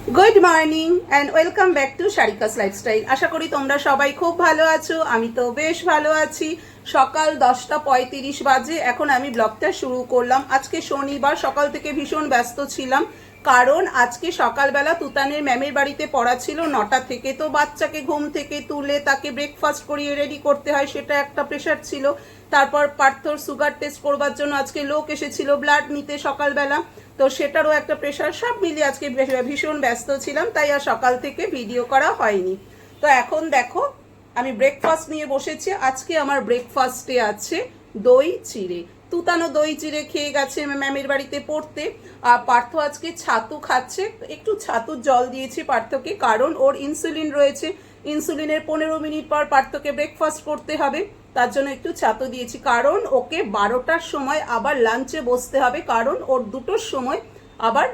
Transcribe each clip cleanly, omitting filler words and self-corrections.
Good morning and welcome back to Sharika's lifestyle. आशा करी তোমরা সবাই খুব ভালো আছো। আমি তো বেশ ভালো আছি। সকাল 10:35 বাজে এখন আমি ব্লগটা শুরু করলাম। আজকে শনিবার, সকাল থেকে ভীষণ ব্যস্ত ছিলাম কারণ আজকে সকালবেলা তুতানের ম্যামের বাড়িতে পড়া ছিল 9টা থেকে। তো বাচ্চাকে ঘুম থেকে তুলে তাকে ব্রেকফাস্ট করিয়ে রেডি করতে হয়, সেটা একটা প্রেশার ছিল। তারপর পার্থর সুগার টেস্ট করবার জন্য আজকে লোক এসেছিল ব্লাড নিতে সকালবেলা, তো সেটারও একটা প্রেশার। সব মিলিয়ে আজকে ভীষণ ব্যস্ত ছিলাম, তাই আর সকাল থেকে ভিডিও করা হয়নি। তো এখন দেখো আমি ব্রেকফাস্ট নিয়ে বসেছি। আজকে আমার ব্রেকফাস্টে আছে দই চিড়ে। তুতানো দই চিড়ে খেয়ে গেছে ম্যামের বাড়িতে পড়তে, আর পার্থ আজকে ছাতু খাচ্ছে। একটু ছাতুর জল দিয়েছি পার্থকে, কারণ ওর ইনসুলিন রয়েছে। ইনসুলিনের 15 মিনিট পর পার্থকে ব্রেকফাস্ট করতে হবে, তার জন্য একটু ছাতু দিয়েছি। কারণ ওকে 12টার সময় আবার লাঞ্চে বসতে হবে, কারণ ওর 2টোর সময় আবার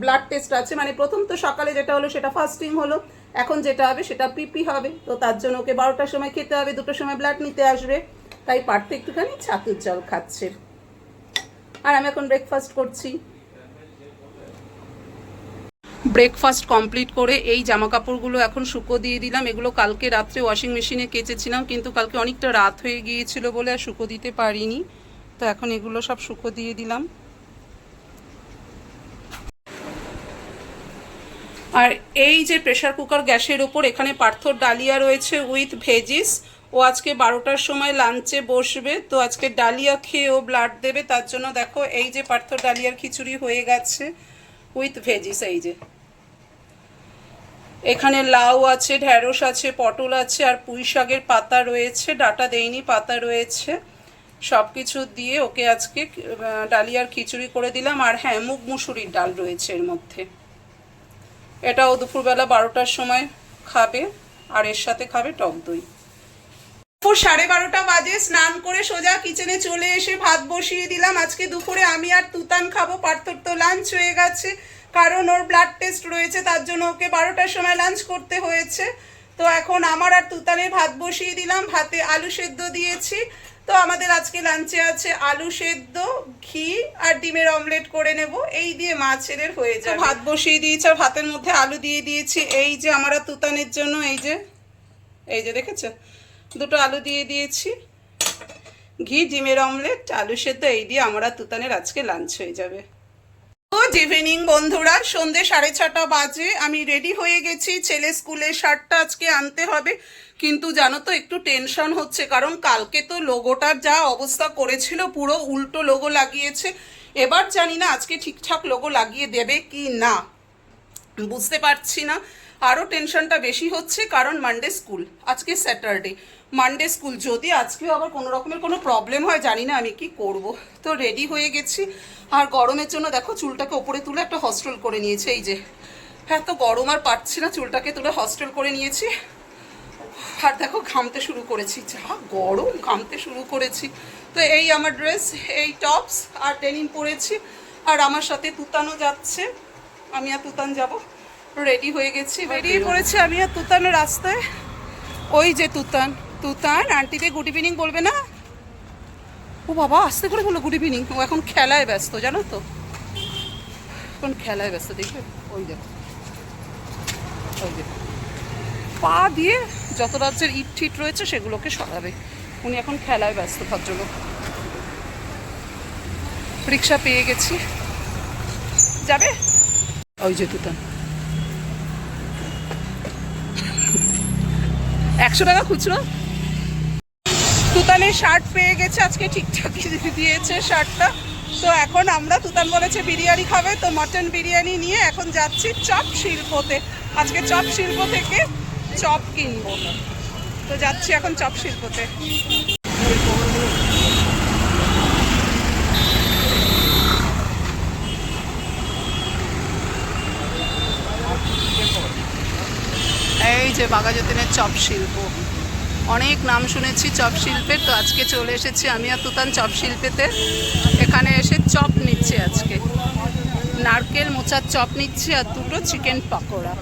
ব্লাড টেস্ট আছে। মানে প্রথম তো সকালে যেটা হলো সেটা ফাস্টিং হলো, এখন যেটা হবে সেটা পিপি হবে। তো তার জন্য ওকে 12টার সময় খেতে হবে, 2টোর সময় ব্লাড নিতে আসবে। তাই পার্থ একটুখানি ছাতুর জল খাচ্ছে, আর আমি এখন ব্রেকফাস্ট করছি। ব্রেকফাস্ট কমপ্লিট করে এই জামা কাপড়গুলো এখন শুকো দিয়ে দিলাম। এগুলো কালকে রাত্রে ওয়াশিং মেশিনে কেচেছিলাম, কিন্তু কালকে অনেকটা রাত হয়ে গিয়েছিল বলে আর শুকো দিতে পারিনি। তো এখন এগুলো সব শুকো দিয়ে দিলাম। আর এই যে প্রেসার কুকার গ্যাসের ওপর, এখানে পার্থর ডালিয়া রয়েছে উইথ ভেজিস। ও আজকে 12টার সময় লাঞ্চে বসবে, তো আজকে ডালিয়া খেয়ে ও ব্লাড দেবে। তার জন্য দেখো এই যে পার্থর ডালিয়ার খিচুড়ি হয়ে গেছে উইথ ভেজিস। এই যে এখানে লাউ আছে, ঢ্যাঁড়স আছে, পটল আছে, আর পুঁই শাকের পাতা রয়েছে, ডাটা দেইনি, পাতা রয়েছে। সব কিছু দিয়ে ওকে আজকে ডালিয়ার খিচুড়ি করে দিলাম। আর হ্যাঁ, মুগ মুসুরির ডাল রয়েছে এর মধ্যে। এটাও দুপুরবেলা 12টার সময় খাবে, আর এর সাথে খাবে টক দই। 12:30 বাজে, স্নান করে সোজা কিচেনে চলে এসে ভাত বসিয়ে দিলাম। আজকে দুপুরে আমি আর তুতান খাবো। পার্থর তো লাঞ্চ হয়ে গেছে, কারণ ওর ব্লাড টেস্ট রয়েছে, তার জন্য ওকে 12টার সময় লাঞ্চ করতে হয়েছে। তো এখন আমার আর তুতানের ভাত বসিয়ে দিলাম। ভাতে আলু সেদ্ধ দিয়েছি। তো আমাদের আজকে লাঞ্চে আছে আলু সেদ্ধ, ঘি আর ডিমের অমলেট করে নেব। এই দিয়ে মাছের হয়ে যাবে। ভাত বসিয়ে দিয়েছি আর ভাতের মধ্যে আলু দিয়ে দিয়েছি। এই যে আমার আর তুতানের জন্য এই যে দেখেছো, 2টো আলু দিয়ে দিয়েছি। ঘি, ডিমের অমলেট, আলু সেদ্ধ, এই দিয়ে আমরা তুতানের আজকে লাঞ্চ হয়ে যাবে। গুড ইভিনিং বন্ধুরা, সন্ধ্যে 6:30 বাজে। আমি রেডি হয়ে গেছি। ছেলে স্কুলের শার্টটা আজকে আনতে হবে, কিন্তু জানো তো একটু টেনশন হচ্ছে, কারণ কালকে তো লোগোটার যা অবস্থা করেছিল, পুরো উল্টো লোগো লাগিয়েছে। এবার জানি না আজকে ঠিকঠাক লোগো লাগিয়ে দেবে কি না, বুঝতে পারছি না। আরও টেনশনটা বেশি হচ্ছে কারণ মানডে স্কুল, আজকে স্যাটারডে, মানডে স্কুল। যদি আজকেও আবার কোনো রকমের কোনো প্রবলেম হয়, জানি না আমি কি করব। তো রেডি হয়ে গেছি। আর গরমের জন্য দেখো চুলটাকে ওপরে তুলে একটা হস্টেল করে নিয়েছে। এই যে হ্যাঁ, তো গরম আর পাচ্ছি না, চুলটাকে তুলে হস্টেল করে নিয়েছি। আর দেখো ঘামতে শুরু করেছি, যা গরম, ঘামতে শুরু করেছি। তো এই আমার ড্রেস, এই টপস আর ডেনিম পরেছি। আর আমার সাথে তুতানও যাচ্ছে, আমি আর তুতান যাব। রেডি হয়ে গেছি, বেরিয়ে পড়েছি আমি আর তুতান রাস্তায়। ওই যে তুতান আন্টিকে গুড ইভিনিং বলবে না? ও বাবা, আস্তে করে বলো গুড ইভিনিং। ও এখন খেলায় ব্যস্ত, জানো তো, এখন খেলায় ব্যস্ত। দেখবে ওই দেখো, ওই দেখো পা দিয়ে যত রাজ্যের ইট ঠিট রয়েছে সেগুলোকে সরাবে। উনি এখন খেলায় ব্যস্ত ভদ্রলোক। রিক্সা পেয়ে গেছি, যাবে। ওই যে তুতান 100 টাকা খুচরো। তুতানের শার্ট পেয়ে গেছে, আজকে ঠিকঠাক দিয়েছে শার্টটা। তো এখন আমরা, তুতান বলেছে বিরিয়ানি খাবে, তো মটন বিরিয়ানি নিয়ে এখন যাচ্ছি চপ শিল্পতে। আজকে চপ শিল্প থেকে চপ কিনবো, তো যাচ্ছি এখন চপ শিল্পতে। এই যে বাঘাযতীনের চপ শিল্প, অনেক নাম শুনেছি চপ শিল্পের। তো আজকে চলে এসেছি আমি আর তুতান চপ শিল্পেতে। এখানে এসে চপ নিচ্ছি আজকে, নারকেল মোচার চপ নিচ্ছি আর 2টো চিকেন পকোড়া।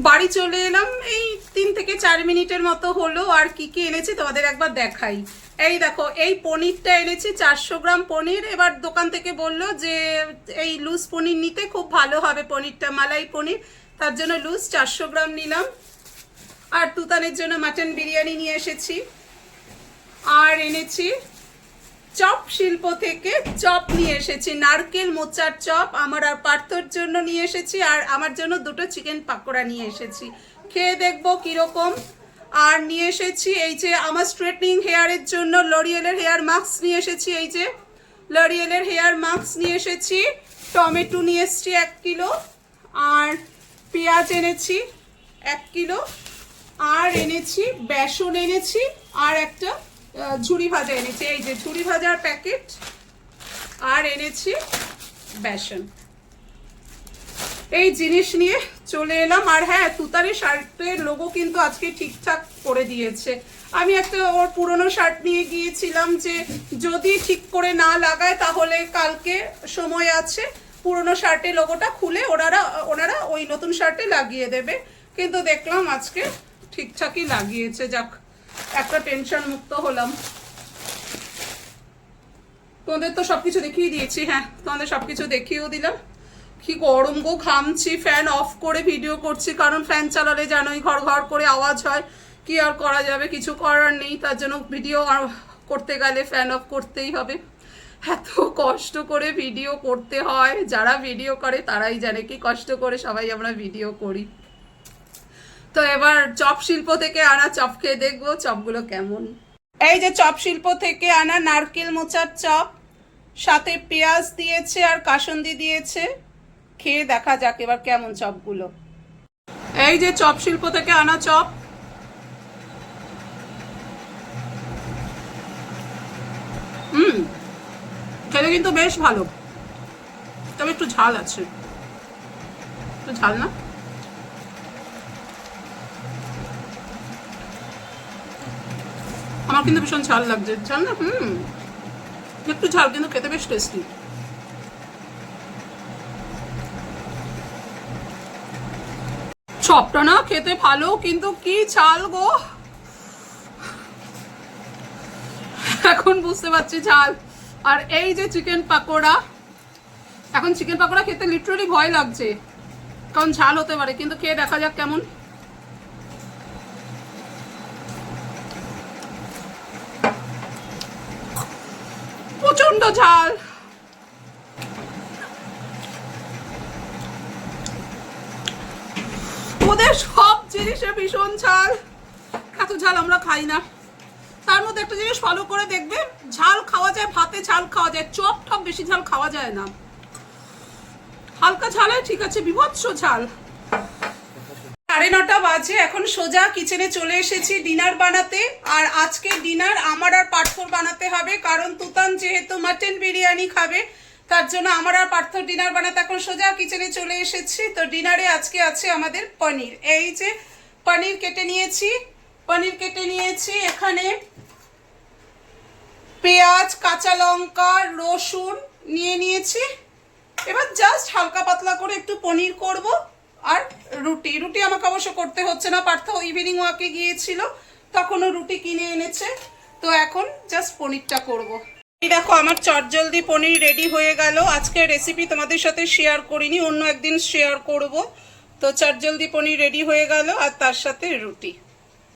বাড়ি চলে এলাম, এই 3 থেকে 4 মিনিটের মতো হলো। আর কি কি এনেছি তোমাদের একবার দেখাই। এই দেখো এই পনিরটা এনেছি 400 গ্রাম পনির। এবার দোকান থেকে বললো যে এই লুজ পনির নিতে খুব ভালো হবে পনিরটা, মালাই পনির, তার জন্য লুজ 400 গ্রাম নিলাম। আর তুতানের জন্য মাটন বিরিয়ানি নিয়ে এসেছি। আর এনেছি চপ শিল্প থেকে চপ নিয়ে এসেছি, নারকেল মোচার চপ আমার আর পার্থর জন্য নিয়ে এসেছি। আর আমার জন্য দুটো চিকেন পাকোড়া নিয়ে এসেছি, খেয়ে দেখবো কিরকম। আর নিয়ে এসেছি এই যে আমার স্ট্রেটনিং হেয়ারের জন্য লরিয়েলের হেয়ার মাস্ক নিয়ে এসেছি, এই যে লরিয়েলের হেয়ার মাস্ক নিয়ে এসেছি। টমেটো নিয়ে এসেছি 1 কিলো। আর পেঁয়াজ এনেছি 1 কিলো। আর এনেছি বেসন এনেছি। আর একটা ঝুড়ি ভাজা এনেছি, এই যে ঝুড়ি ভাজার প্যাকেট। আর এনেছি বেসন। এই জিনিস নিয়ে চলে এলাম। আর হ্যাঁ, তুতারের শার্টের লোগো কিন্তু আজকে ঠিকঠাক করে দিয়েছে। আমি একটা ওর পুরনো শার্ট নিয়ে গিয়েছিলাম যে যদি ঠিক করে না লাগায় তাহলে কালকে সময় আছে, পুরনো শার্টের লোগোটা খুলে ওনারা ওই নতুন শার্টে লাগিয়ে দেবে। কিন্তু দেখলাম আজকে ঠিকঠাকই লাগিয়েছে, যাক একটা টেনশন মুক্ত হলাম। তোমাদের তো সবকিছু দেখিয়ে দিয়েছি, হ্যাঁ তোমাদের সবকিছু দেখিয়েও দিলাম। কি গরম গো, ঘামছি, ফ্যান অফ করে ভিডিও করছি, কারণ ফ্যান চালালে জানোই ঘর ঘর করে আওয়াজ হয়। কি আর করা যাবে, কিছু করার নেই, তার জন্য ভিডিও করতে গেলে ফ্যান অফ করতেই হবে। এত কষ্ট করে ভিডিও করতে হয়, যারা ভিডিও করে তারাই জানে কি কষ্ট করে সবাই আমরা ভিডিও করি। তো এবার চপ শিল্প থেকে আনা চপ খেয়ে দেখবো চপগুলো কেমন। এই যে চপ শিল্প থেকে আনা নারকেল মোচার চপ, সাথে পেঁয়াজ দিয়েছে আর কাসুন্দি দিয়েছে, খেয়ে দেখা যাক এবার কেমন চপগুলো। এই যে চপ শিল্প থেকে আনা চপ, খেলে কিন্তু বেশ ভালো, তবে একটু ঝাল আছে, একটু ঝাল না? আমার কিন্তু ভীষণ ঝাল লাগছে, ঝাল না? একটু ঝাল, কিন্তু খেতে বেশ টেস্টি। চপটা না খেতে ভালো, কিন্তু কি ঝাল গো, এখন বুঝতে পারছি ঝাল। আর এই যে চিকেন পাকোড়া, এখন চিকেন পাকোড়া খেতে লিটারালি ভয় লাগছে, কারণ ঝাল হতে পারে, কিন্তু খেয়ে দেখা যাক কেমন। প্রচন্ড ঝাল। ওদের সব জিনিসে ভীষণ ঝাল, এত ঝাল আমরা খাই না। তার মধ্যে একটা জিনিস ফলো করে দেখবে, ঝাল খাওয়া যায়, ভাতে ঝাল খাওয়া যায়, চপ টপ বেশি ঝাল খাওয়া যায় না। হালকা ঝালে ঠিক আছে, বিভৎস ঝাল। 9:30 বাজে, এখন সোজা কিচেনে চলে এসেছি ডিনার বানাতে। আর আজকে ডিনার আমার আর পার্থর বানাতে হবে, কারণ তুতান যেহেতু মাটন বিরিয়ানি খাবে, তার জন্য আমার আর পার্থর ডিনার বানাতে এখন সোজা কিচেনে চলে এসেছি। তো ডিনারে আজকে আছে আমাদের পনির। এই যে পনির কেটে নিয়েছি, এখানে পেঁয়াজ, কাঁচা লঙ্কা, রসুন নিয়ে নিয়েছি। এবার জাস্ট হালকা পাতলা করে একটু পনির করব। আর রুটি আমাকে অবশ্য করতে হচ্ছে না, পার্থ ইভিনিং ওয়াকে গিয়েছিল, তখনও রুটি কিনে এনেছে। তো এখন জাস্ট পনিরটা করব। এই দেখো আমার চটজলদি পনির রেডি হয়ে গেল। আজকে রেসিপি তোমাদের সাথে শেয়ার করিনি, অন্য একদিন শেয়ার করব। তো চটজলদি পনির রেডি হয়ে গেল, আর তার সাথে রুটি।